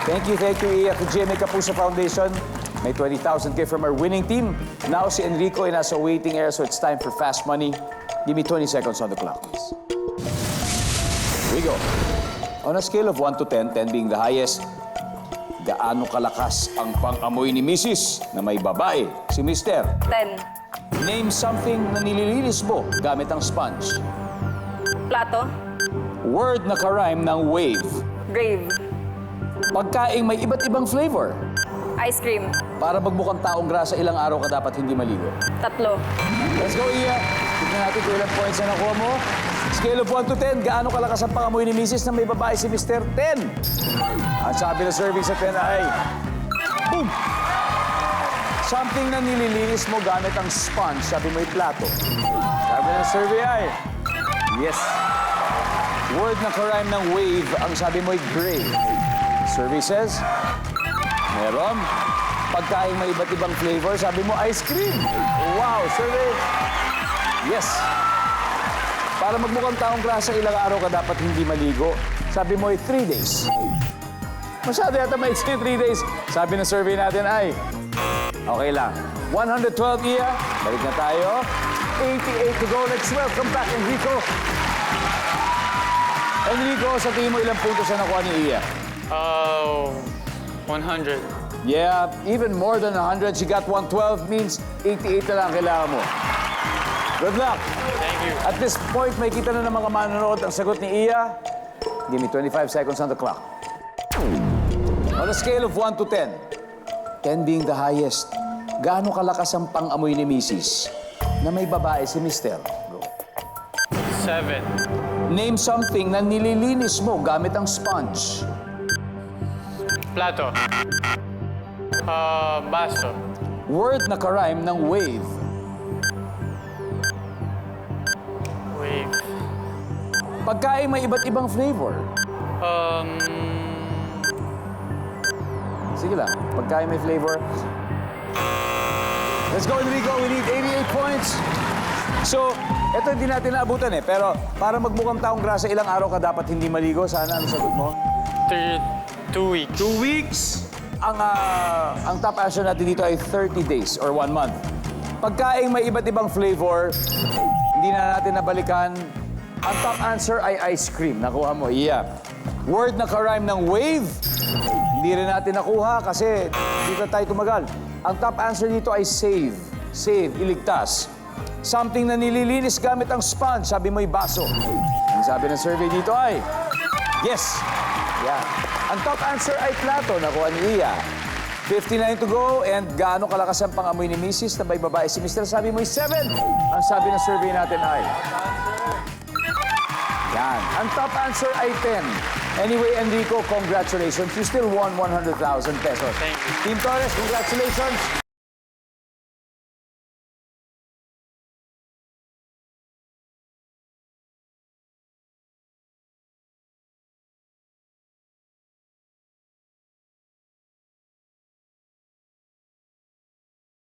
Thank you, Iya, to GMA Kapuso Foundation. May 20,000 gift from our winning team. Now si Enrico ay nasa waiting area, so it's time for fast money. Give me 20 seconds on the clock, please. Here we go. On a scale of 1 to 10, 10 being the highest, gaano kalakas ang pang-amoy ni Mrs. na may babae, si Mr.? 10. Name something na nililinis mo gamit ang sponge. Plato. Word na karime ng wave. Grave. Pagkaing may iba't ibang flavor. Ice cream. Para magmukhang taong grasa, ilang araw ka dapat hindi maligo. 3. Let's go, Iya. Tignan natin kung ilang points na nakuha mo. Scale of 1 to 10, gaano kalakas ang pangamoy ni Mrs. na may babae si Mr. 10? Ang sabi na serving sa 10 ay... Boom! Something na nililinis mo gamit ang sponge, sabi mo yung plato. Sabi na survey ay... Yes. Word na karime ng wave, ang sabi mo ay gray. Survey says... Meron. Pagkain may iba't ibang flavor, sabi mo ice cream. Wow, survey. Yes. Para magmukhang taong grasa, ilang araw ka dapat hindi maligo. Sabi mo ay 3 days. Masyado yata may 3 days. Sabi ng survey natin ay... Okay lang. 112, Iya. Balik na tayo. 88 to go. Let's welcome back, Enrico. Enrico, sa tingin mo ilang puntos na nakuha ni Iya? 100. Yeah, even more than 100. She got 112, means 88 na lang kailangan mo. Good luck. Thank you. At this point, may kita na ng mga manonood ang sagot ni Iya. Give me 25 seconds on the clock. On a scale of 1 to 10, 10 being the highest, gaano kalakas ang pang-amoy ni Mrs. na may babae si Mr.? Go. 7. Name something na nililinis mo gamit ang sponge. Plato. Baso. Word na karime ng wave. Wave. Pagkain may iba't ibang flavor. Sige lang, pagkain may flavor. Let's go, Enrico. We need 88 points. So, eto hindi natin naabutan eh. Pero para magmukhang taong grasa, ilang araw ka dapat hindi maligo? Sana, ano sagot mo? 2 weeks. 2 weeks. Ang top answer natin dito ay 30 days or 1 month. Pagkain may iba't ibang flavor, hindi na natin nabalikan. Ang top answer ay ice cream. Nakuha mo, yeah. Word na karime ng wave, hindi rin natin nakuha kasi dito tayo tumagal. Ang top answer dito ay save. Save, iligtas. Something na nililinis gamit ang sponge, sabi mo'y baso. Ang sabi ng survey dito ay, yes. Yeah. Ang top answer ay plato, nakuha ni Iya. 59 to go, and gaano kalakas ang pangamoy ni Mrs. na may babae si Mr. Sabi mo'y 7. Ang sabi ng survey natin ay... Yan. Ang top answer ay 10. Anyway, Enrico, congratulations. You still won 100,000 pesos. Thank you. Team Torres, congratulations.